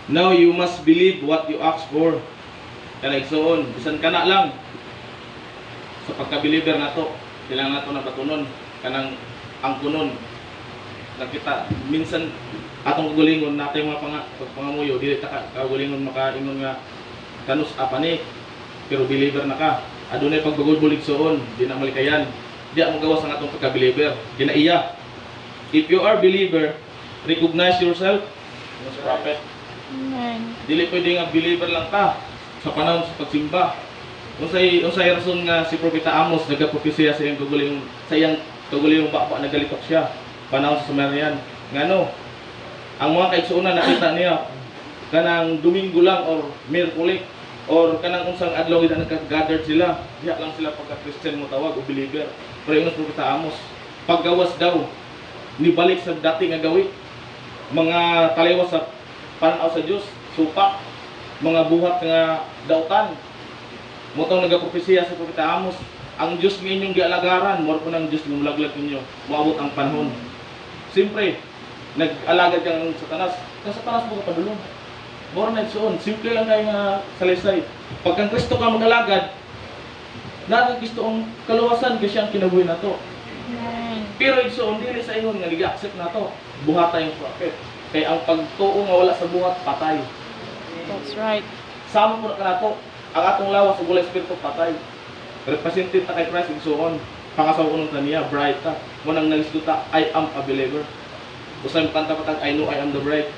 Now you must believe what you ask for. Kaya igsoon, bisan kana lang sa pagka-believer nato, kailangan nato na batunon kanang ang kunon nakita minsan atong kagulingon nato yung mga pagpangamuyo dili ta kagulingon makaingon nga kanus apani pero believer na ka adunay pagbagol-bulig soon di na malikayan di mo gawas ang atong pagka-believer di na iya. If you are believer, recognize yourself as prophet. Amen. Dili pwede nga believer lang ka sa panahon sa pagsimba. Unsay rason nga si Propeta Amos nagapropesiya sa iyang kaguliyong baba nagalitok siya panahon sa Samarian. Ngano? Ang mga kaigsuonan nakita niya kanang Domingo lang or Miyerkules or kanang unsang adlaw gid nagka-gather sila. Diha lang sila pagka-Christian mo tawag o believer. Pero yung Propeta Amos paggawas daw nibalik sa dati nga gawi mga taliwas sa panaw sa Dios, supak, mga buhat nga dautan. Motong nagapropesiya sa Propeta Amos, ang Diyos nga inyong gialagaran, mo po ng Diyos lumulaglag ninyo, moabot ang panahon. Siyempre, nag-alagad kang Satanas, kang Satanas mo kapadulong. More na igsoon, simple lang kayo nga salaysay. Pag kang Kristo ka mag-alagad, natin Kristo ang kaluwasan kasi ang kinabuhi na to. Amen. Pero igsoon, dili sa ingon nga nag-accept na to, buhata yung prophet. Kaya ang pagtuo nga wala sa buhat, patay. That's right. Sama po na kanato, ang atong lawas sa gulay espiritu patay. Represented ta kay Christ igsoon. Pangasaw ko nung taniya, bright ta. Munang nalisduta, I am a believer. Usa yung kanta patag, I know I am the bride.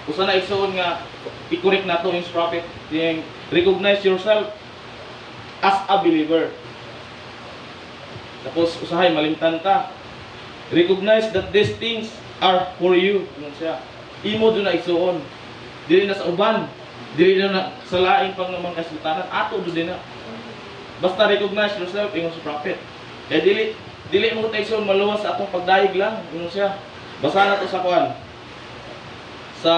Usa na igsoon nga, i-correct nato yung prophet, yung recognize yourself as a believer. Tapos usahay, malimtan ta. Recognize that these things are for you. Ano siya? Imo doon na igsoon. Dili na sa uban. Dili na sa laing pang naman kasultanan. Ato doon na. Basta recognize yourself, ingon sa prophet. Kaya dili mo tayo igsoon maluwas sa atong pagdayeg lang. Ingon siya. Basa na to sa kuan. Sa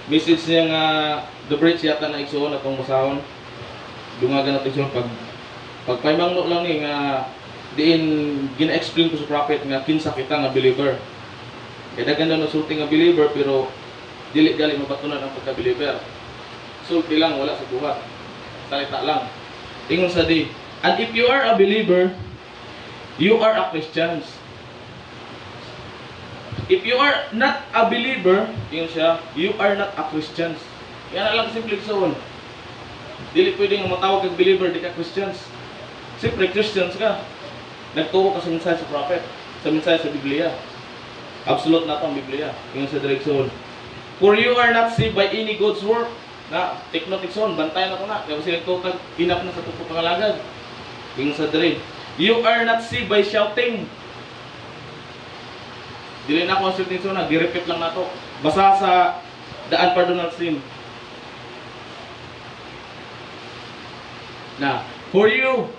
message niya nga the bridge yata na igsoon atong basahon. Dungagan natin igsoon pag paimangno lang ni nga diin gina-explain ko sa prophet nga kinsa kita nga believer. Kaya daghan na sulti nga believer pero dili gali mabatunan ang pagka-believer. Sulti lang wala sa buhat. Salita lang. Ingon sa di, and if you are a believer, you are a Christian. If you are not a believer, ingon siya, you are not a Christian. Yan na lang simple igsoon. Dili pwede nga matawag kag believer di ka Christians. Siyempre Christians ka. Nagtuo ka sa mensahe sa prophet, sa mensahe sa Biblia. Absolute na ito ang Biblia. Yung sa direksyon. For you are not saved by any God's work. Na, take note ikson, bantayan ako na. Kaya kasi nagtutag, hinap na sa tupo pangalagad. Yung sa direksyon. You are not saved by shouting. Dili na ako ang shouting na, di-repeat lang na ito. Basa sa daan pardonal sin. Na, for you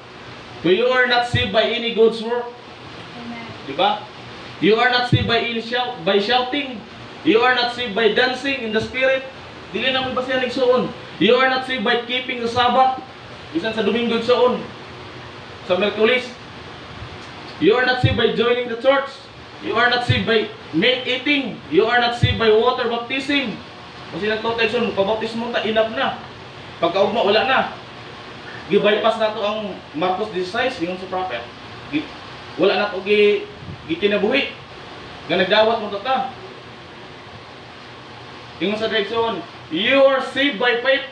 are not saved by any God's work. Amen. Diba? You are not saved by shouting. You are not saved by dancing in the spirit. Dili na mo basihan igsoon. You are not saved by keeping the Sabbath. Bisan sa Domingo igsoon. Sa Miyerkules. You are not saved by joining the church. You are not saved by meat eating. You are not saved by water baptism. Kasi nagtotoo igsoon, pabaptismo ta enough na. Pagkaugma wala na. Gi-bypass na to ang Marcos 16, yung sa prophet. Wala na to gikinabuhi. Nga nagdawat mo to ta. Yung sa direksyon, you are saved by faith.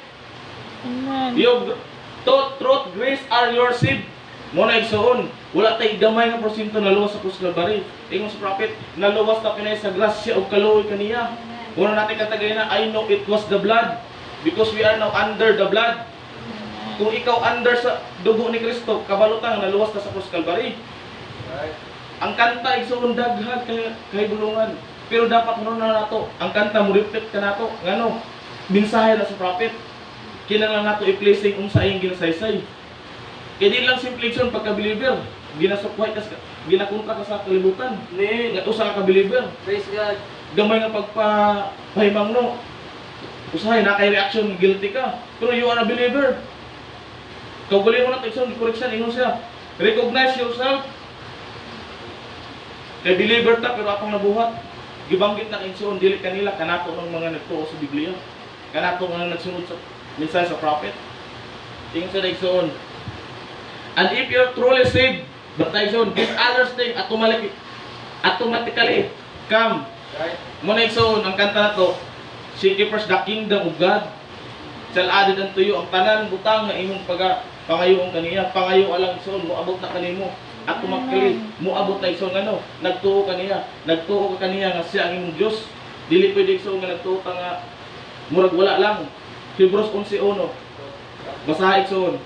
Amen. Yung truth, grace are your saved. Muna igsoon, wala tayo gamay nga porsyento naluwas sa krus Calvary. Yung sa prophet, naluwas na pinay sa grasya o kaluoy kaniya. Muna natin katagay na, I know it was the blood because we are now under the blood. Kung ikaw under sa dugo ni Kristo, kabalutang naluwas na sa krus Calvary. Right. Ang kanta igsoon daghan kay bulungan. Pero dapat mo na nato, ang kanta mo repeat ka nato, ngano? Mensahe na sa prophet. Kinahanglan nato i-placing unsa ayong ginasaysay. Kaya di lang simple igsoon pagka-believer, ginasukway ka, ginakontra ka sa kalibutan. Ni nga usa ka believer. Praise God. Gamay nga pagpahimangno. Usahay na kay reaction guilty ka. Pero you are a believer. Kaugaling mo na ito, correction, ingon siya. Recognize yourself. Kay believer ta, pero akong nabuhat. gibanggit na igsoon dili kanila kanato ng mga nagtuo sa Biblia. Kanato nga nagsunod sa mensahe sa prophet. Ingon sa igsoon. And if you're truly saved, basta igsoon, these other things automatically come. Right? Muna igsoon ang kanta na to, seek ye first the kingdom of God. Shall added unto you ang tanan butang nga imong pangayoon kaniya. Pangayo alang igsoon moabot na kanimo. Automatically moabot na igsoon ano, nagtuo kaniya. Nagtuo ka kaniya nga siya ang imong Dios. Dili pwede igsoon nga nagtuo ka nga murag wala lang. Hebrews 11:1. Basahin igsoon.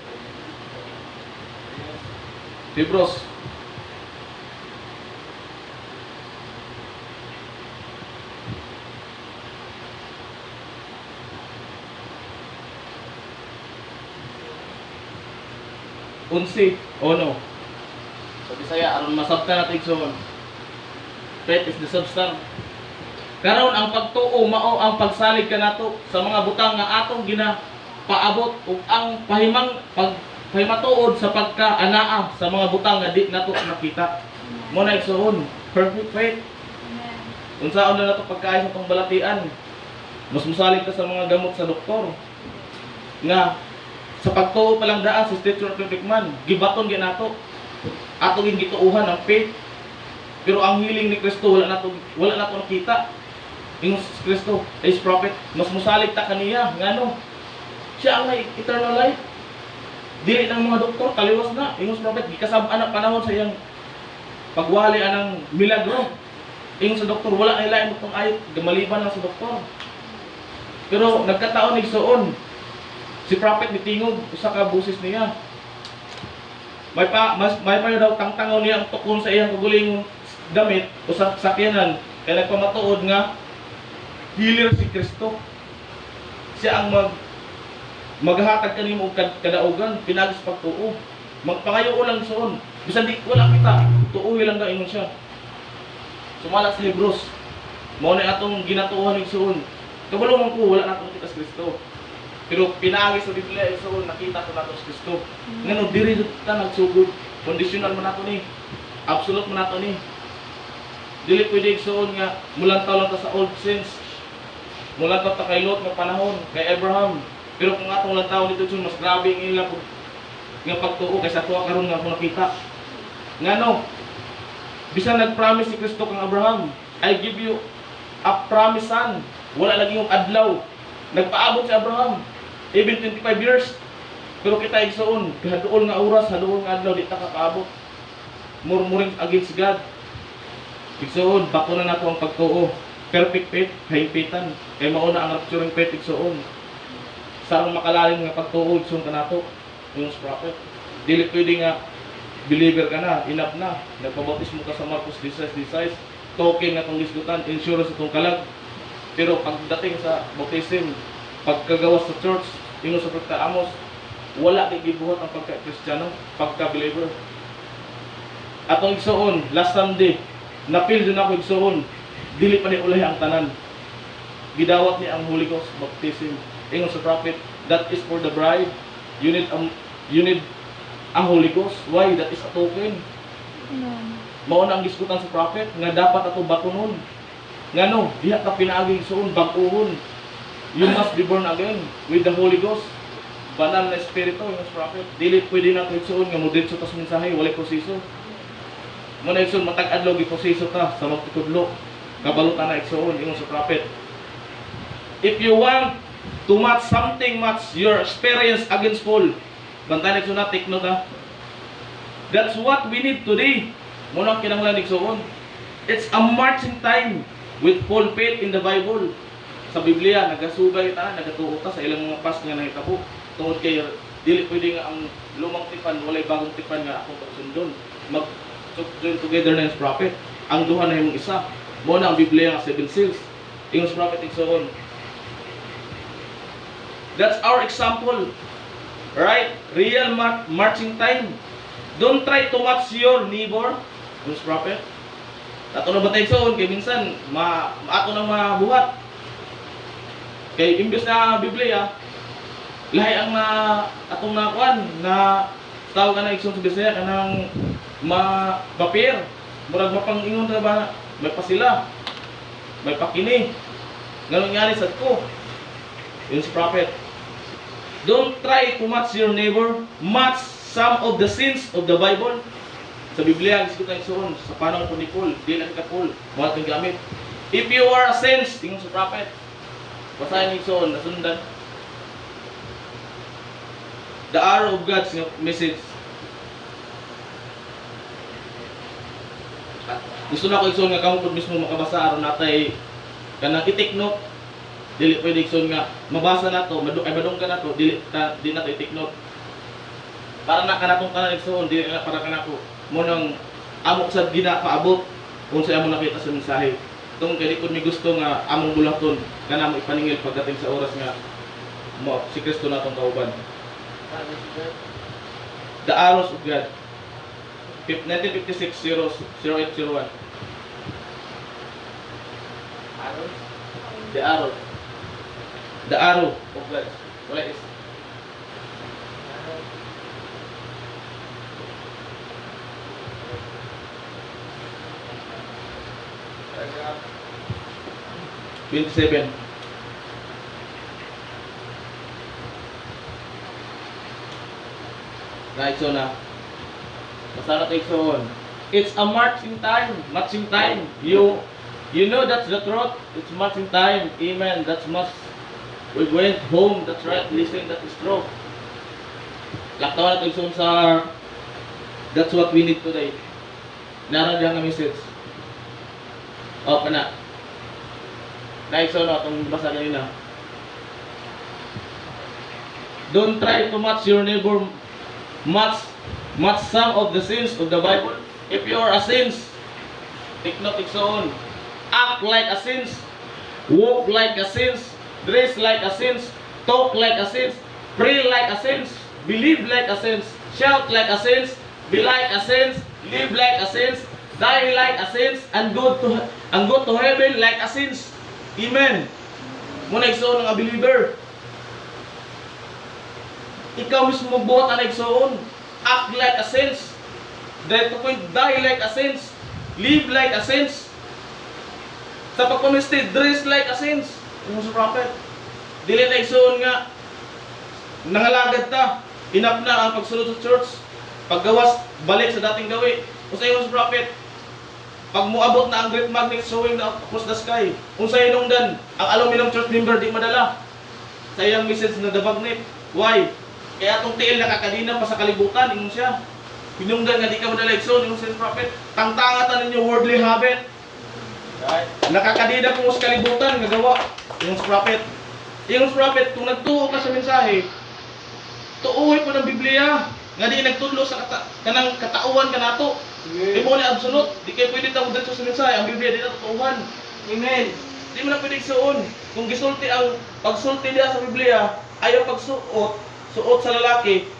Hebrews. Unsi, ono. Sa Bisaya, aron masabtan natin igsoon. Faith is the substance. Karon ang pagtuo mao ang pagsalig kanato sa mga butang nga atong ginapaabot ug ang pahimatuod sa pagkaanaa sa mga butang nga di nato nakita. Mo na igsoon, perfect faith. Amen. Unsaon na nato pagkaay sa tong balatian. Mas musalig ka sa mga gamot sa doktor. Nga sa pagtuo pa lang daan sa Stature of Perfect Man, gibaton ginato. Ato ging gituuhan ang faith. Pero ang healing ni Kristo wala nato nakita. Ingon si Kristo, is prophet, mas musalig ta kaniya ngano. Siya ang may eternal life. Dili ng mga doktor kaliwas na. Ingon si prophet, gikasab-an ang panahon sa iyang pagwali anang milagro. Ingon sa doktor, wala na ilain mong ayot, gamaliban lang sa doktor. Pero nagkataon igsoon, si prophet mitingog usa ka busis niya. May pa daw tangtangaw niya ang tukon sa iyang kaguling damit o sa sakyanan kaya nagpamatuod nga healer si Kristo. Siya ang maghatag kanimo og kadaugan pinagis pagtuo. Magpangayo lang soon. Bisan di wala kita, tuoy lang ka ingon siya. Sumala sa Hebrews. Mao na atong ginatuohan igsoon. Kabalo man ko wala nato kita sa Kristo. Pero pinaagi sa Biblia igsoon nakita ko nato sa Kristo. Ngano diri ta nagsugod. Conditional man nato ni. Absolute man nato ni. Dili pwede igsoon nga mulantaw lang ta sa old sins. Mulantaw ta kay Lot nga panahon, kay Abraham. Pero kung atong lantaw dito igsoon mas grabe ang ilang nga pagtuo kaysa tuwa karon nga ako nakita. Ngano? Bisan nag-promise si Kristo kang Abraham, I give you a promise son. Wala lagi yung adlaw. Nagpaabot si Abraham even 25 years. Pero kita igsoon, haduol nga oras, haduol nga adlaw di ta kakaabot. Murmuring against God. Igsoon, bako na nato ang pagtuo. Perfect faith, higpitan. Kay mauna ang rapturing faith igsoon. Sarang makalalim nga pagtuo igsoon kanato. Yung prophet. Dili pwede nga believer ka na, enough na. Nagpabautismo ka sa Marcos 16:16. Token na itong lisgutan, insurance itong kalag. Pero pagdating sa bautism, pagkagawas sa church, ingon sa Propeta Amos, wala kay gibuhat ang pagka-Kristiyano, pagka-believer. Atong igsoon, last Sunday, napil din ako igsoon, dili pa ni ulahi ang tanan. Gidawat niya ang Holy Ghost baptism. Ingon sa prophet, that is for the bride. You need a Holy Ghost. Why? That is a token. Amen. Mao na ang gisgutan sa prophet nga dapat ato batunon. Ngano, diha ka pinaagi igsoon bag-ohon. You must be born again with the Holy Ghost. Banal na espiritu yung prophet. Dili pwede na igsoon nga moditso ta sa mensahe, walay proseso. Mo na igsoon matag adlaw gi proseso ta sa magtukudlo. Kabalutan na igsoon ingon sa prophet. If you want to match something match your experience against Paul. Bantayan igsoon na take note ha. That's what we need today. Mo na kinahanglan igsoon. It's a marching time with full faith in the Bible. Sa Biblia, nagasugay ta, nagatuo ta sa ilang mga past nga nahitabo. Tungod kay dili pwede nga ang lumang tipan, walay bagong tipan nga akong pagsundon. Mag-join together na yung prophet. Ang duha na yung isa. Mo na ang Biblia nga 7 seals. Yung prophet igsoon. That's our example. Right? Real marching time. Don't try to match your neighbor. Yung prophet. Ato na batay igsoon kay minsan ato nang mabuhat. Kay imbes na Biblia, lahi ang atong nakuan na tawag ka na igsoon sa Bisaya kanang mapapir. Murag mapangingon na ba may pasila. may pakini. Ganun nga sa ko. Yun si prophet. Don't try to match your neighbor. Match some of the sins of the Bible. Sa Biblia, gusto tayo suon. Sa panahon po ni Paul, di lang ka Paul. Mga itong gamit. If you are a saint, tingin sa prophet. Basahin niyo suon, nasundan. The arrow of God's message. Gusto na ko igsoon nga kamo pud mismo makabasa aron natay kanang itik note. Dili pwede igsoon nga mabasa nato, madunggan nato, di nato itik note. Para na kanatong kanan igsoon, dili na para kanako. Mo nang amo sa gina paabot kung sa amo nakita sa mensahe. Tung kay kun mi gusto nga among bulaton kana mo ipaningil pagdating sa oras nga mo si Kristo natong kauban. The arrows of God. 1956 0801. The arrow. The arrow of God. Wala is. Paragraph 27. Right, so na. Basta na tayo. It's a marching time. Marching time. You know that's the truth. It's marching time. Amen. That's must. We went home. That's right. Listen, that is true. Laktawan na tayo sa that's what we need today. Naroon dyan ang message. Open na. Dahil so na itong basa kanina. Don't try to match your neighbor. Match some of the sins of the Bible. If you are a sins, take note its own. Act like a sins, walk like a sins, dress like a sins, talk like a sins, pray like a sins, believe like a sins, shout like a sins, be like a sins, live like a sins, die like a sins, and go to heaven like a sins. Amen. Muna igsoon ng a believer. Ikaw mismo magbuhat ang igsoon. Act like a saint. Die like a saint. Live like a saint. Sa pagpamistid, dress like a saint. Yung sa prophet. Dili na igsoon nga nangalagad ta. Enough na ang pagsulod sa church. Paggawas, balik sa dating gawi. Usay yung sa prophet. Pag muabot na ang great magnet showing na across the sky. Unsay hinungdan, ang aluminum church member di madala. Sa iyang message na the magnet. Why? Kaya itong tiil nakakadina pa sa kalibutan, ingon siya. Hinungdan nga di ka madala igsoon, ingon siya sa prophet. Tangtangatan ninyo worldly habit. Right. Nakakadina po sa kalibutan, nagawa. Ingon sa prophet. Ingon sa prophet, kung nagtuo ka sa mensahe, tuuhin po ng Biblia. Nga di nagtudlo sa kanang katauhan ka nato. Di mo ni absolute, di kayo pwede tawag dito sa mensahe, ang Biblia di na tutuhan. Amen. Di mo na pwede igsoon. Kung gisulti ang pagsulti niya sa Biblia, ayaw pagsuot, suot sa lalaki,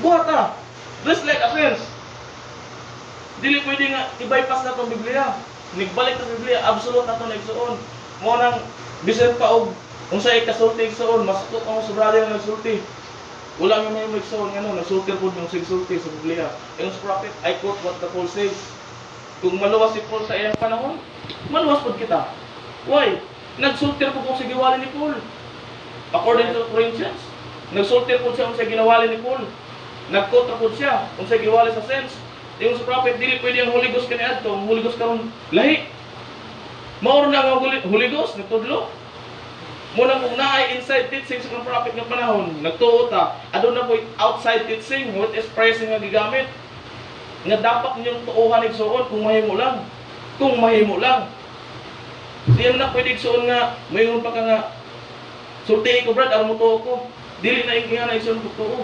buhat ta. Dress like a prince. Dili pwede nga i-bypass na itong Biblia. Nigbalik na sa Biblia, absolute na ito na igsoon. Mo nang bisan pa og unsay kasulti igsoon, masukot ang sa brother nga nagsulti. Wala nga may igsoon nga no, nagsulti po yung sigsulti sa Biblia. Yung sa prophet, I quote what the Paul says. Kung maluwas si Paul sa iyang panahon, maluwas po kita. Why? Nagsulti po kung sa giwali ni Paul. According to Corinthians, nagsulti po siya kung sa ginawali ni Paul. Nagkontra po siya kung sa giwali sa sense. Yung sa prophet, dili pwede ang Holy Ghost kaniadto, ang Holy Ghost karon lahi. Mauro na ang Holy Ghost, nagtudlo. Muna kung naay inside teaching sa mga prophet ng panahon, nagtuo ta, adun na po outside teaching, what is praising nga gigamit. Nga dapat ninyong tuuhan igsoon kung mahimo lang. Kung mahimo lang. Di na pwede igsoon nga, mayroon pa ka nga, sulti ko brad, aron mo tuo ko. Dili na yung na igsoon ko tuo.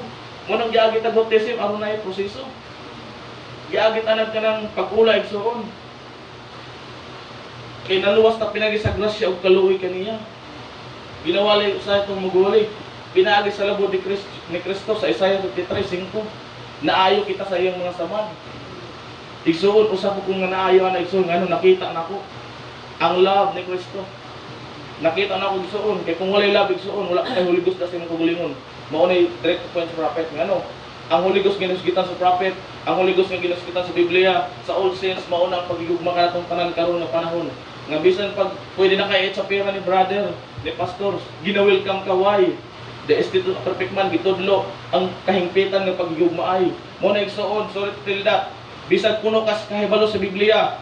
Munang giagit ang baptism, aron na yung proseso. Giagit anad ka ng pag-ula igsoon. Kay naluwas na pinagi sa grasya o kaluoy kaniya. Ginawali sa itong muguli. Pinaagi sa labo ni Kristo sa Isaiah 53:5. Naayo kita sa iyong mga samad. Igsuon usap ko kung naayo na igsuon ngano nakita nako ang love ni Kristo. Nakita na ko igsuon kay kung wala love igsuon wala kay Holy Ghost sa imong kagalingon. Mao ni direct point sa prophet ngano. Ang Holy Ghost ginusgitan sa prophet, ang Holy Ghost nga ginusgitan sa Biblia, sa Old Saints mao na ang pagigugma kanatong tanan karon nga panahon. Nga bisan pag pwede na kayo sa pera ni brother, ni pastor, gina-welcome ka why? The Institute of Perfect Man, gitudlo ang kahingpitan ng pagyugmaay. Mo na igsuon, sorry to tell that. Bisan puno ka sa kahibalo sa Biblia,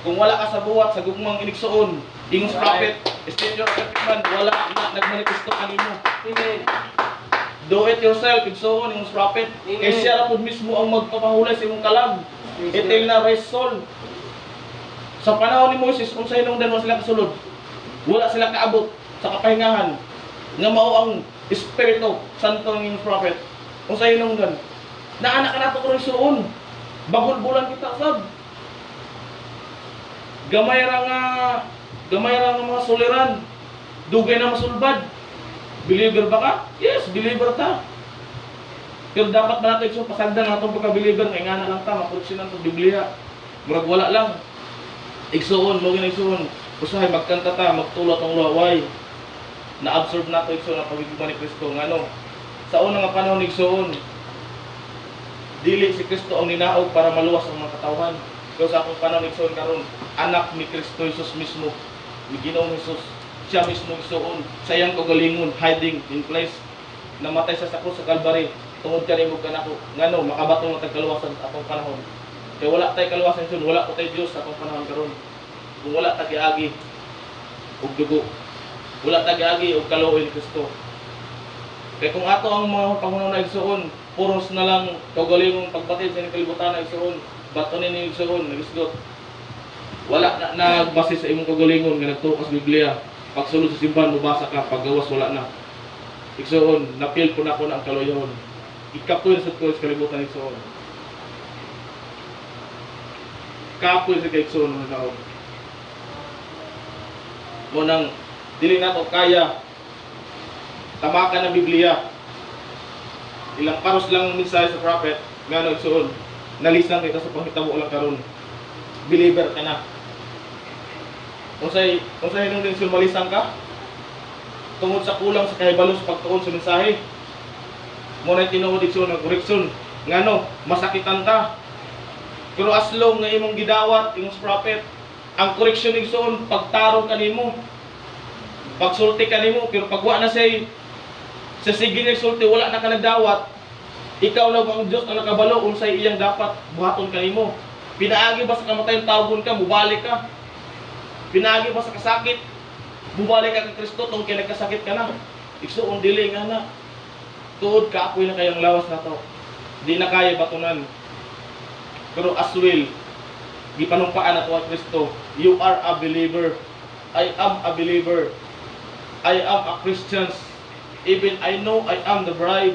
kung wala ka sa buwat, sa gugmang inigsuon, ingos prophet, Institute of Perfect Man, wala na nagmanifesto kanimo. Amen. Do it yourself, igsuon, ingos prophet. Amen. Kaya siya po mismo ang magpapahulay sa imong kalag. Itil na raised soul. Sa panahon ni Moses, kung sa hinungdan mo sila kasulod, wala sila kaabot sa kapahingahan nga mao ang Espiritu Santo ng prophet. Kung sa hinungdan, naanak ka na ito kung suon. Bagul-bulan kita sab. Gamay ra nga mga suliran. Dugay na masulbad. Believer ba ka? Yes, believer ta. Pero dapat ba natin so pasagdan na itong pagka-believer kaya nga na lang ta, makursinan itong Biblia. Murag wala lang. Igsuon, mo ginigsuon. Usahay, magkanta ta, magtulot ang luwaway. Na-absorb na ito igsuon ang pagiging ni Kristo. Ngano? Sa unang nga panahon igsuon, dili si Kristo ang ninaog para maluwas ang mga katawan. Pero sa akong panahon igsuon karon, anak ni Kristo Jesus mismo, ni Ginoong Jesus, siya mismo igsuon, sa iyang kagalingon, hiding in place. Namatay sa krus sa Calvary, tungod kanimo kanako. Ngano, makabatong ang tagkaluwasan sa atong panahon. Kaya wala tay kaluwasan sun, wala ko tay Dios sa atong panahon karon. Kung wala ta giagi og dugo, wala ta giagi og kaluoy ni Kristo. Kaya kung ato ang mga pangunaw na igsuon, puros na lang kaugalingong pagbatid sa kalibutan na igsuon, batonin ni igsuon, nagisgot. Wala na nagbase sa imong kaugalingon nga nagtuo sa Biblia. Pagsulod sa simbahan mubasa ka, paggawas wala na. Igsuon, napil po na ako na ang kaloyahon. Ikapoy na sa kalibutan igsuon. Kapoy sa kaigsuon mga tao. Munang dili na to kaya tamakan ng Biblia. Ilang paros lang ang mensahe sa prophet nga nagsuon. Nalisang kita sa panghitabo lang karon. Believer ka na. Kung sa'yo nung din malisang ka, tungod sa kulang sa kahibalo sa pagtuon sa mensahe, muna tinuod igsuon ng koreksyon. Ngano, masakitan ka. Pero as long nga imong gidawat, imong prophet, ang koreksyon igsuon, pagtarong kanimo, pagsulti kanimo, pero pagwa na say sa sige ni sulti, wala na ka nagdawat, ikaw na ang Diyos na nakabalo, unsay iyang dapat buhaton kanimo. Pinaagi ba sa kamatayon tawgon ka, mubalik ka. Pinaagi ba sa kasakit, bubalik ka kay Kristo tong kay nagkasakit ka na. Igsuon dili nga na. Tuod ka apoy na kayang lawas na to. Di na kaya batunan. Pero as will, gipanumpaan na to ang Kristo. You are a believer. I am a believer. I am a Christian. Even I know I am the bride.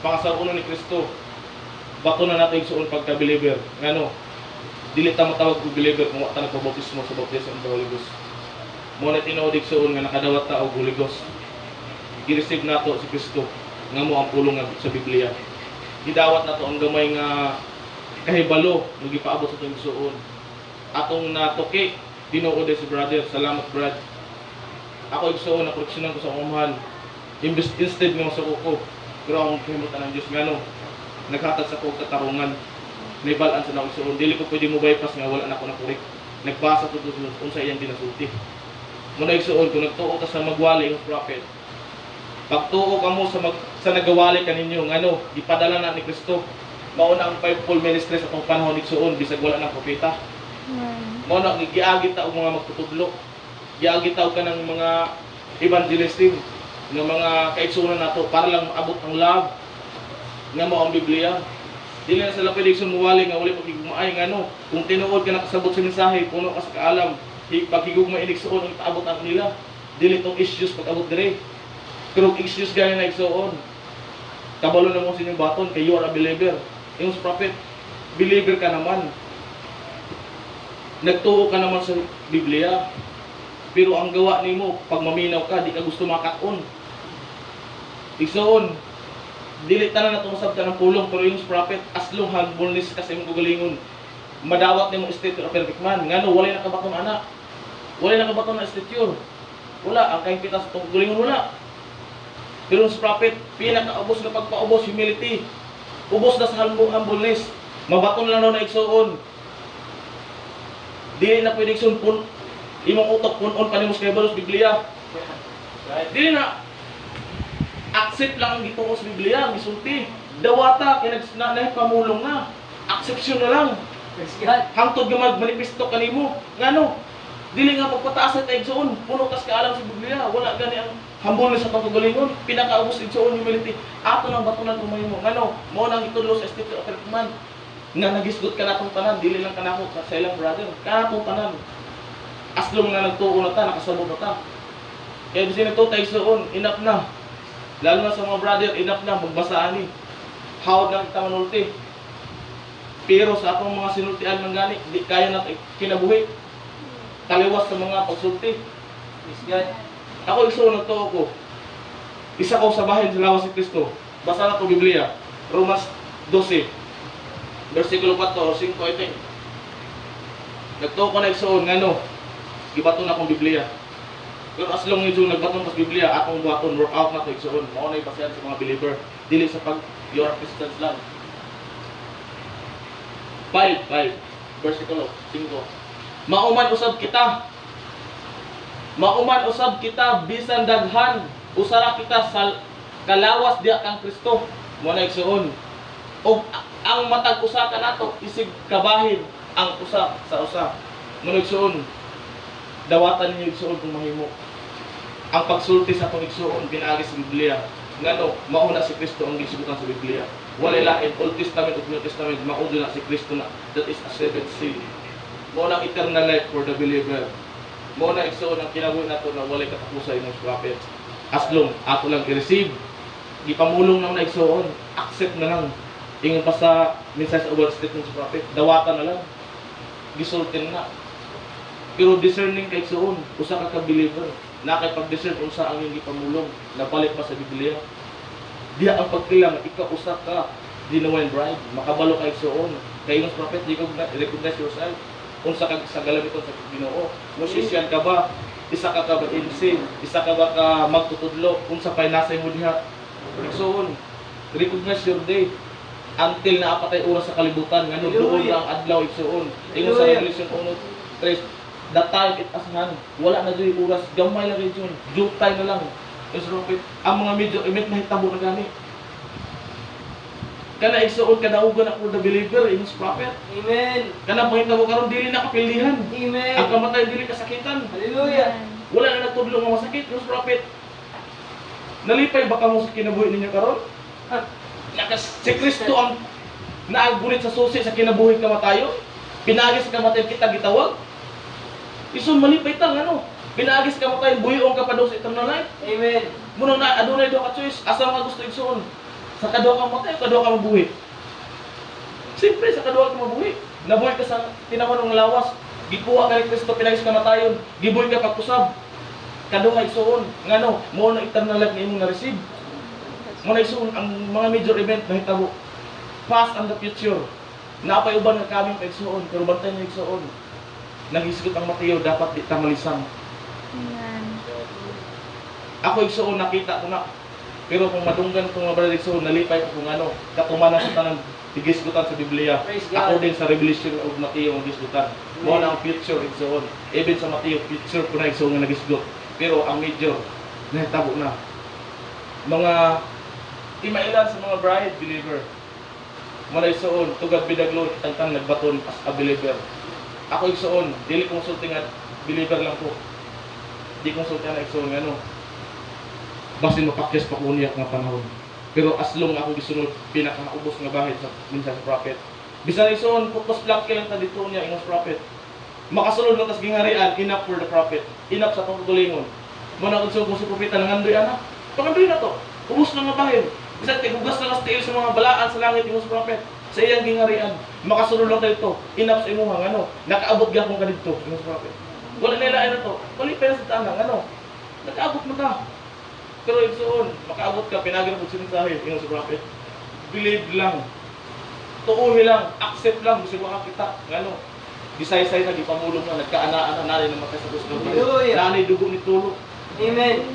Pangasaruno ni Kristo. Bato na natin igsuon pagka-believer. Ngano? Dili ta matawag og believer kung wa ta nagpabautismo sa baptismo sa Holy Ghost. Mo na tinuod igsuon nga nakadawat ta og Holy Ghost. Gi-receive nato si Kristo nga mo ang pulong sa Biblia. Gidawat nato ang gamay nga kahibalo nga gipaabot sa atong igsuon. Atong natuki tinuod si brother. Salamat brad. Ako igsuon na koreksyonan ko sa umahan. Instead nga sa ko. Pero ang kahimutan ng Diyos ngano naghatag sa kong katarungan. Naibalaan sa nakigsuon. Dili ko pwede mo bypass nga wala na ako nakurik. Nagbasa ko doon kung sa iyang ginasulti. Muna igsuon, kung nagtuo ka sa magwali ng prophet, pagtuo ka mo sa nagawali kaninyo, ngano, ipadala na ni Kristo. Mauna ang fivefold ministry sa itong panahon igsuon, bisag wala ng propeta. Mauna, giagit ta og mga magtutudlo. Giagit ta og ka ng mga evangelisting, ng mga kaigsunan nato para lang maabot ang love nga mo ang Biblia. Dili na sila pwede sumuwali nga uli pagigugmaay nga no. Kung tinuod ka nakasabot sa mensahe, puno ka sa kaalam, pagigugma inigsuon ang taabot ang nila. Dili tong issues pag-abot dire. Pero issues gani na igsuon. Kabalo na mo sa inyong baton kay you are a believer. Yung prophet, believer ka naman. Nagtuo ka naman sa Biblia. Pero ang gawa nimo pag maminaw ka, di ka gusto makaon. Igsuon, dili tanan natong sabta ng pulong, pero yung prophet as long humbleness kasi imong gugalingon madawat nimo state of perfect man ngano walay nakabaton ana, walay nakabaton na stature, wala ang kahimpitas tong gugalingon wala. Pero yung prophet pinakaubos na pagpaubos, humility, ubos na sa humbleness, mabaton lang na igsuon. Dili na pwedeng igsuon Imong utok punon pa nimo sa Bible Biblia. Right. Dili na accept lang ang gituo sa Biblia, gisulti. Dawata kay nagsnanay pamulong na. Acception na lang. Praise God. Hangtod nga magmanifesto kanimo. Ngano? Dili nga pagpataas sa igsoon, puno kas kaalam sa Biblia. Wala gani ang hambol sa pagkagalingon. Pinakaubos igsoon humility. Ato lang batunan kung mahimo. Ngano? Mao nang itudlo sa Statute of Reprimand. Nga nagisgot ka natong tanan, dili lang kanako sa ilang brother. Kanatong tanan. Aslong na nagtuo na ta, nakasabot na ta. Kaya bisin ito tayo soon, enough na. Lalo na sa mga brother, enough na, magbasaan ni. Hawad lang kita manulti. Pero sa atong mga sinultian ng gani, di kaya natin kinabuhi. Taliwas sa mga pagsulti. Praise God. Ako igsoon na to ako. Isa ko sa bahin sa lawas si Kristo. Basa na to Biblia. Romans 12. Versikulo 4 o 5 I think. Nagtuo ko na igsoon, ngano? Gibaton akong Biblia. Pero as long as yung nagbaton sa Biblia, akong buhaton, work out na ito igsoon. Mao na ibasehan sa mga believer. Dili sa pag you are Christians lang. 5, versikulo 5. Mauman usab kita. Mauman usab kita bisan daghan. Usara kita sa kalawas diha kang Kristo. Mo na igsoon. Og ang matag usa ka nato isig kabahin ang usa sa usa. Mo na igsoon. Dawatan ninyo igsoon kung mahimo. Ang pagsulti sa pangigsoon pinaagi sa Biblia. Ngano, mauna si Kristo ang gisugutan sa Biblia. Wala lain Old Testament ug New Testament, maudo na si Kristo na. That is a seventh seal. Mao na eternal life for the believer. Mao na igsoon ang kinabuhi nato na walay katapusan imong prophet. As long ato lang i-receive, gipamulong nang na igsoon, accept na lang. Ingon pa sa message of word statement sa prophet, dawatan na lang. Gisultin na. Pero discerning kay igsoon, usa ka believer. Na kay pag-discern unsa ang iyong gipamulong, napalit pa sa Biblia. Diya ang pagkilang ikaw usa ka genuine bride, makabalo kay igsoon. Kay imong prophet, di ka recognize yourself. Unsa ka sa galamiton sa Ginoo. Musician ka ba? Isa ka ba MC? Isa ka ba ka magtutudlo? Unsa pay nasa imo diha? Igsoon, recognize your day. Until naapatay oras sa kalibutan, ngano doon ang adlaw igsoon. Ingon sa Revelation 1:3, the time it as hand. Wala na diri oras, gamay lang region. Due time na lang. Is prophet, ang mga medyo imit na hitabo na gani. Kana igsoon kadaugan ako the believer in his prophet. Amen. Kana mahitabo karon dili na kapilihan. Amen. Ang kamatay dili kasakitan. Hallelujah. Wala na nagtudlo nga masakit, his prophet. Nalipay ba kamo sa kinabuhi ninyo karon? Si Kristo ang naagunit sa susi sa kinabuhi kamatayon. Pinagi sa kamatayon kita gitawag. Isun malipay ta ano? Pinagi sa kamatayon buhion ka pa daw sa eternal life. Amen. Muno na adunay daw ka choice, asa nga gusto igsoon? Sa kadua ka matay, kadua ka mabuhi. Siyempre sa kadua ka mabuhi. Nabuhi ka sa tinamon ng lawas. Gikuha ka ni Kristo pinagi sa kamatayon. Gibuhi ka pagkusab. Kadua igsoon. Ngano? Mo na eternal life nga imong na-receive. Mo na igsoon ang mga major event na hitabo. Past and the future. Napay uban nga kaming igsoon, pero bantay niyo igsoon. Naghisgot ang Mateo, dapat di ta malisang. Amen. Ako igsoon nakita ko na. Pero kung madunggan ko nga brother igsoon, nalipay ko kung ano, katumanan sa tanang higisgutan sa Biblia. Praise God. According sa Revelation of Mateo ang gisgutan. Mo na ang future igsoon. Even sa Mateo future ko na igsoon nga nagisgot. Pero ang major nahitabo na. Mga imailan sa mga bride believer. Mo na igsoon, tugad bidaglo tangtang nagbaton as a believer. Ako igsoon, dili konsulting at believer lang ko. Di konsulting na igsoon ano. Basin mapakyas pa kuniyak nga panahon. Pero as long ako gisunod pinakaubos nga bahid sa minsan sa prophet. Bisan igsoon putos black lang ta dito niya ingos prophet. Makasulod na tas gingarian enough for the prophet. Enough sa pagtulingon. Mo na kung sa propeta nangandoy ana. Pangandoy na to. Ubos na nga bahid. Bisan kay hugas na las tiil sa mga balaan sa langit ingos prophet. Sa iyang gingarian, makasulod lang tayo ito. Enough sa imuhang ano. Nakaabot gyapon ka dito ingos prophet. Wala nila ano to. Palipay na sa tanang ano. Nakaabot mo ka. Pero igsoon, makaabot ka, pinagin mo sinisahin, yung sa prophet. Believe lang. Tuuhi lang, accept lang, gusto mo kita. Ano, gisay-say na, gipamulong na, nagkaanaan na narin naman kayo sa gusto. Hallelujah. Nanay dugo ni tulo. Amen.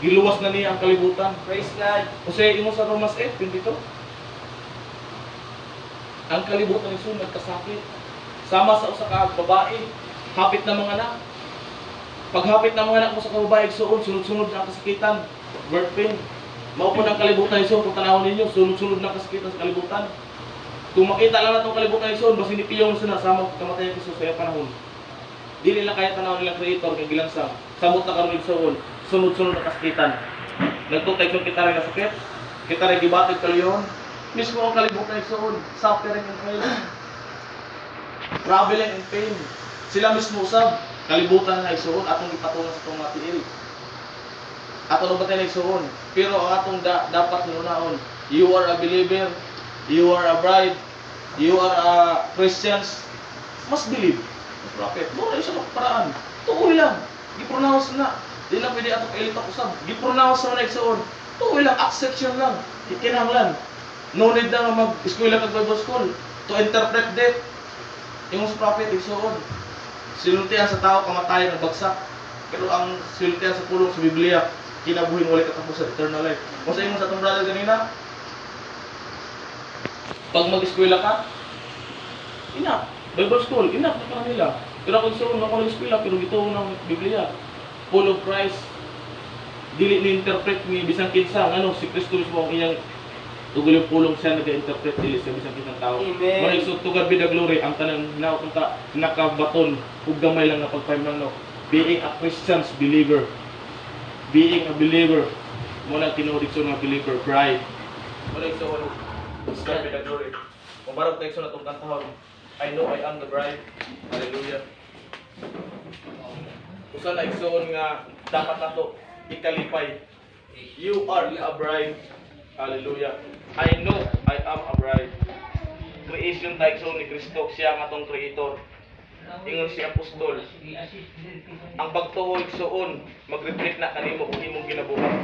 Giluwas na niya ang kalibutan. Praise God. Kasi imo sa Romans 8, dito. Ang kalibutan ni Sun nagkasakit. Sama sa usa ka babae, hapit na mga anak. Paghapit ng mga anak mo sa kababae, igsuon, sunod-sunod na kasakitan. Birth pain. Maupod ang kalibutan igsuon, kung tanawin ninyo, sunod-sunod na kasakitan sa kalibutan. Kung makita lang na itong kalibutan igsuon, basta hindi piyong sinasama kamatay ng Isus sa iyang panahon. Dili lang kaya tanaw nilang creator kay gilangsang. Samot na karon igsuon, sunod-sunod na kasakitan. Nagtutay kung kita rin nasakit, kita rin gibatid kalyon. Mismo ang kalibutan igsuon, suffering and pain. Traveling and pain. Sila mismo usab, kalibutan na igsuon atong ipatungan sa itong mga tiil. Atong batay na igsuon. Pero ang atong dapat hinunaon, you are a believer, you are a bride, you are a Christians, must believe. Prophet, mo na isa magparaan. Tuoy lang. Gi-pronounce na. Di lang pwede atong kailitok usab. Gi-pronounce na igsuon. Tuoy lang, acception lang. Ikinahanglan. No need na mag-eskwela kag Bible school to interpret that. Yung prophet igsuon. Sinultian sa tao kamatayan ng bagsak. Pero ang sinultian sa pulong sa Biblia, kinabuhin ulit katapos sa eternal life. Kung sa inyo sa itong brother kanina, pag mag-eskwela ka, enough. Bible school, enough na pa nila. Pero ako igsuon, ako nag-eskwela, pero ito ng Biblia. Full of Christ. Dili ni-interpret ni bisang kinsa, ano, si Kristo mismo ang iyang tugol yung pulong siya nag-interpret dili sa bisang kinsang tao. Amen. Muna igsuon, tugad bida glory, ang tanang nakunta, nakabaton, ug gamay lang na pagpahimang no. Being a Christian's believer. Being a believer. Muna tinuod igsuon nga believer, bride. Muna igsuon, tugad bida glory. Kung barog tayo igsuon atong kantahon, I know I am the bride. Hallelujah. Kung saan na igsuon nga dapat nato ikalipay. You are a bride. Hallelujah. I know I am a bride. Creation tayo igsuon ni Kristo, siya ang atong creator. Ingon si apostol. Ang pagtuo igsuon, mag-reflect na kanimo kung imong ginabuhat.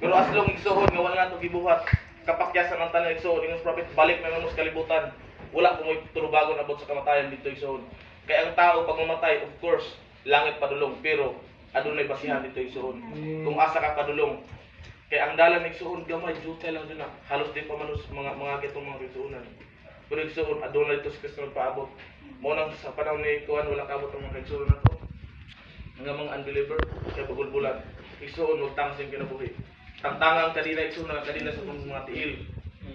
Pero as long igsuon nga wala nato gibuhat, kapakyasan ang tanan igsuon, ingon prophet balik na sa kalibutan. Wala kung may turubagon abot sa kamatayan dito igsoon. Kaya ang tao pag mamatay, of course, langit padulong, pero adunay basihan dito igsoon. Kung asa ka padulong. Kaya ang dalan igsoon gamay jutay lang dun na. Halos di pa manus mga gitong mga igsoonan. Pero igsoon adunay dito sa Kristo nagpaabot. Mo nang sa panahon ni kuan wala kaabot ang mga igsoon nato. Nga mga unbeliever kaya bagulbulan. Igsoon wag tangsing kinabuhi. Tangtangang kadina igsoon na kadina sa mga tiil.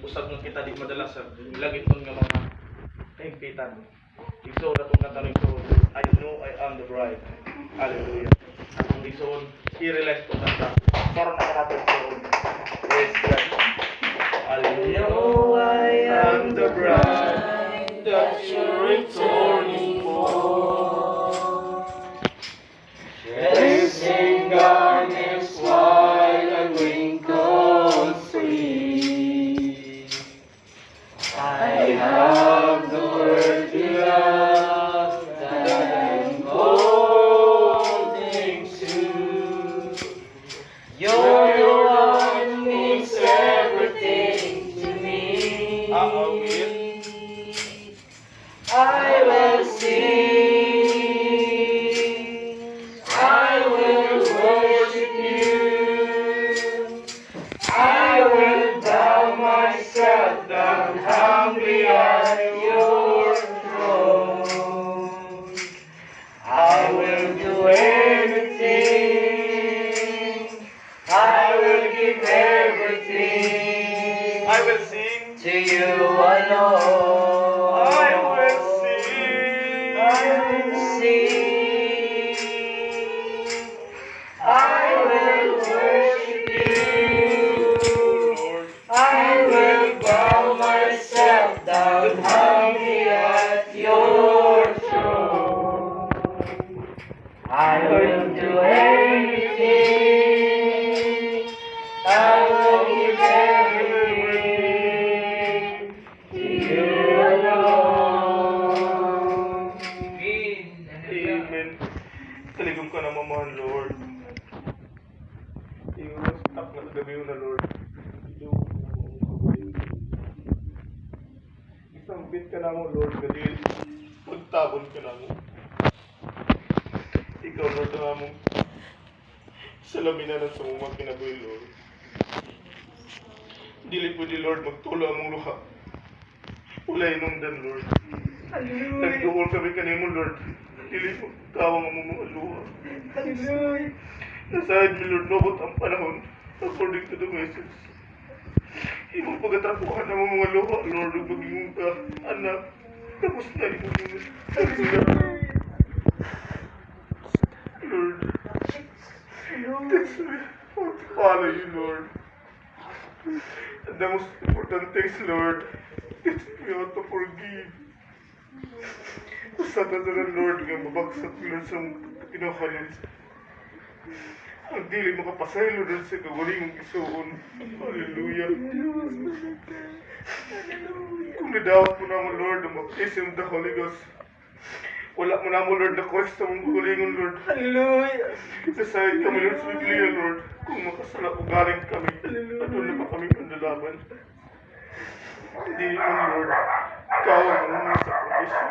Usab nga kita di madala sa lagiton nga mga kaimpitan. Igsoon atong katanong igsoon, I know I am the bride. Hallelujah. Atong igsoon, i-realize ko kanta. Karon na natin igsoon. Praise God. Hallelujah. I know I am the bride that you're returning for. Dressing garments white and wrinkles free. I have the word to love that I'm holding to. You're the one who means everything to me. I will sing. I will worship you. I will bow myself down humbly at your throne. I will do anything. I will give everything. I will sing to you alone. I will sing. I will sing. I will worship you. I will bow myself down humbly at your throne. I will do anything. I will give everything to you alone. Amen. Taligom ka na mamahan, Lord. Iwas tak na gabi na, Lord. Isang bit ka na mo, Lord, kadil. Magtabon ka na mo. Ikaw, Lord, na mo. Salaminan ang sumumang kinabuhi, Lord. Dili po di, Lord, magtula mong luha. Wala inundan, Lord. Nagduhol kami kanimo, Lord. dili mo tawang ang mga luha. Nasayad mi Lord, mabot ang panahon according to the message. Imong pagatrapuhan ang mga luha, Lord, ug maging ka, anak. Tapos na imo mga Lord, teach me how to follow you, Lord. And the most important things, Lord, teach me how to forgive. Sa tatanan, Lord, nga mabagsak, Lord, sa pinakanin. Ang dili makapasaylo, Lord, sa kagaling isuon. Hallelujah. Kung nadawat mo naman, Lord, ang baptism of the Holy Ghost, wala mo naman, Lord, na Christ sa mong kagalingon, Lord. Hallelujah. Nasayad kami, Lord, sa Biblia, Lord. Kung makasala o galing kami, doon na ba kami pandalaban? Hindi man, Lord, ikaw ang mga sakripisyo.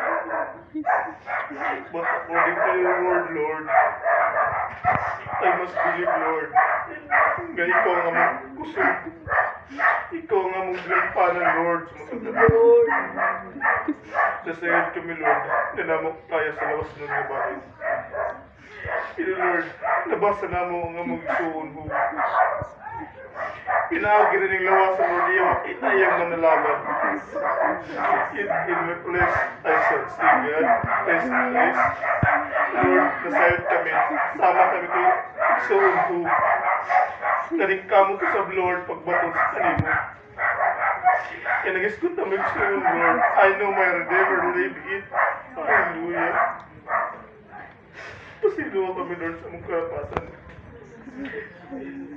But according to your word, Lord, I must believe, Lord, nga ikaw ang among kusog. Ikaw ang among gampanan, Lord, sa mga Lord. Nasayad kami, Lord, na namok tayo sa lawas ng bahay. Pero, Lord, nabasa na mo ang among isuon ho. Pinaagi rin yung lawasan, Lord, iyang makita iyang manalaban. In my place, I shall see God. Place to place. Lord, nasayad kami. Sama kami kay isuon ho. Karing kamo ko sa Lord, pagbatol sa kanimo. Kaya nag-iskot namin isuon, Lord. I know my Redeemer live it. Hallelujah. Pasiluwa kami, Lord, sa mong karapasan.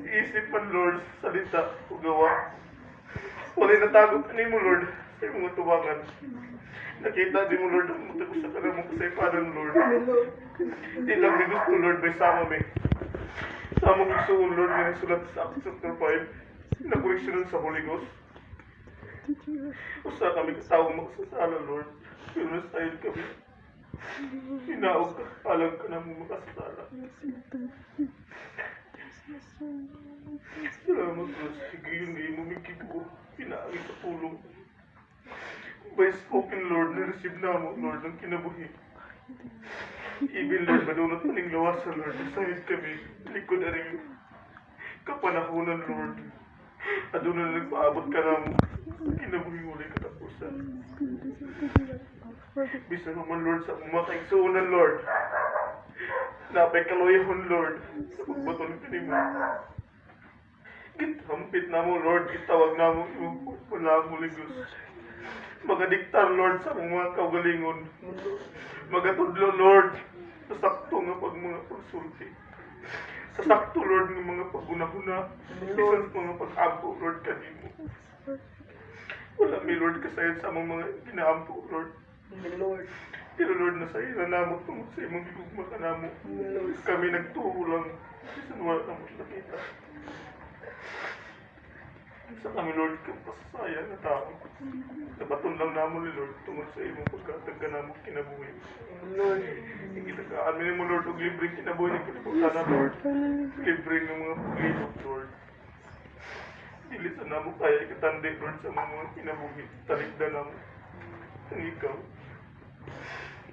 Isip man, Lord, salita o gawa. Wala'y natagok ni mo, Lord, sa mga tuwangan. Nakita di mo, Lord, ang matagos sa kanamong kasaypanan, Lord. Di lang ni gusto, Lord, may sama may. Sama mo gusto, Lord, na nasulat sa Acts chapter 5, na correction sa Holy Ghost. Usa kami katawang makasasala, Lord. Pero nasayad kami. Hinaog ka, alam ka na mo makasasala. Salamat, Lord. Sige yun, hindi mo may kibuo. Pinaagi sa pulong. By spoken, Lord, na-receive na mo, Lord, ang kinabuhi. Even, Lord, madunot pa ning lawasan, Lord. Nasayad kami. Likod na rin kapanahunan, Lord. Aduna na nagpaabot ka na mo. Kinabuhi ulit katapusan. Bisa naman, Lord, sa mga kaigsuunan, Lord. Napay kaloyahon, Lord, sa pagbaton ka ni mo. Gitampit na mo, Lord, gitawag na mo, wala ang Holy Ghost. Magadiktar, Lord, sa mga kaugalingon. Magatudlo, Lord, sa sakto nga pag mga pagsulti. Sa sakto, Lord, ng mga pagunahuna. Isang mga pag-ampo, Lord, kanimo. Wala may, Lord, kasayad sa mga ginaampo, Lord. Lord. Pero Lord, nasa iyo na namo tungkol sa imong gigugma ka namo. Kami nagtuho lang. Bisan wala na mo nakita. Sa kami, Lord, kang pasasaya na tao. Nabaton lang namo ni Lord tungkol sa imong pagkatag ka namo kinabuhi. Lord. Ikitagaan mo, Lord, og libreng kinabuhi ng kinabuhi Lord. Libreng ng mga paglibog, Lord. Dili sa namo kaya ikatandi, Lord, sa mga kinabuhi. Talikdan namo. Ang ikaw.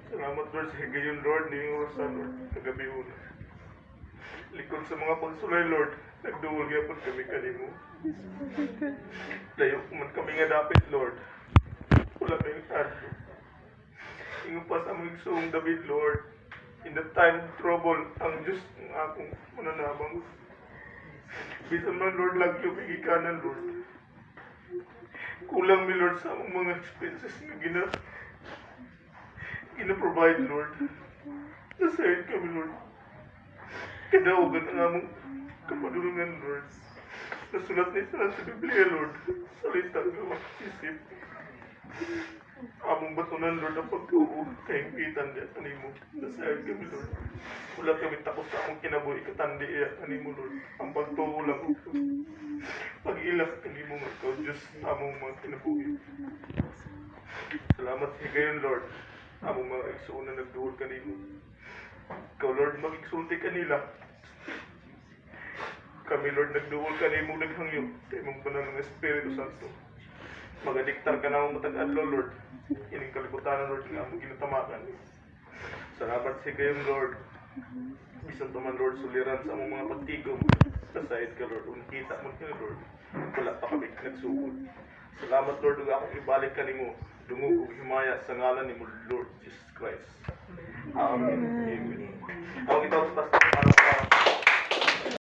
Salamat, Lord, sa higayon, Lord, ni yung oras, Lord, kagabi una. Likod sa mga pagsulay, Lord, nagduwal gyapon kami kanimo. Layo man kami nga dapit, Lord. Wala kayong adlo. Ingon pa sa aming suong David, Lord. In the time of trouble, ang Diyos ng akong mananabang. Bisan man, Lord, lagyo bigikanan, Lord. Kulang mi, Lord, sa among mga expenses na gina-provide, Lord. Nasayad kami, Lord. Kadaogan ang among kapadulungan, Lord. Nasulat ni sa Biblia, Lord. Salita ng isip. Among batunan, Lord, ang pagtuo. Kayong kitan niya, kanimo. Nasayad kami, Lord. Wala kami takos sa among kinabuhi. Katandi iya, kanimo, Lord. Ang pagtuo lang. Pag-ilak, kanimo nga ikaw, Diyos, among mga kinabuhi. Salamat sa gayon, Lord. Among mga igsuon na nagduhol kanimo. Ikaw, Lord, mag-igsulti kanila. Kami, Lord, nagduhol kanimo naghangyo. Kay mong banal ng Espiritu Santo. Magadiktar ka na mong matag-adlo, Lord. Ining kalibutan, Lord, nga among ginatamakan. Salamat sa kayong Lord. Bisan to man Lord suliran sa among mga pagtigom. Kasayad ka Lord. Kung kita mo kayo Lord. Wala pa kami nagsugod. Salamat Lord ug akong ibalik ka nimo. Dungog ug himaya sa ngalan nimo Lord Jesus Christ. Amen. Amen. Ako itaw sa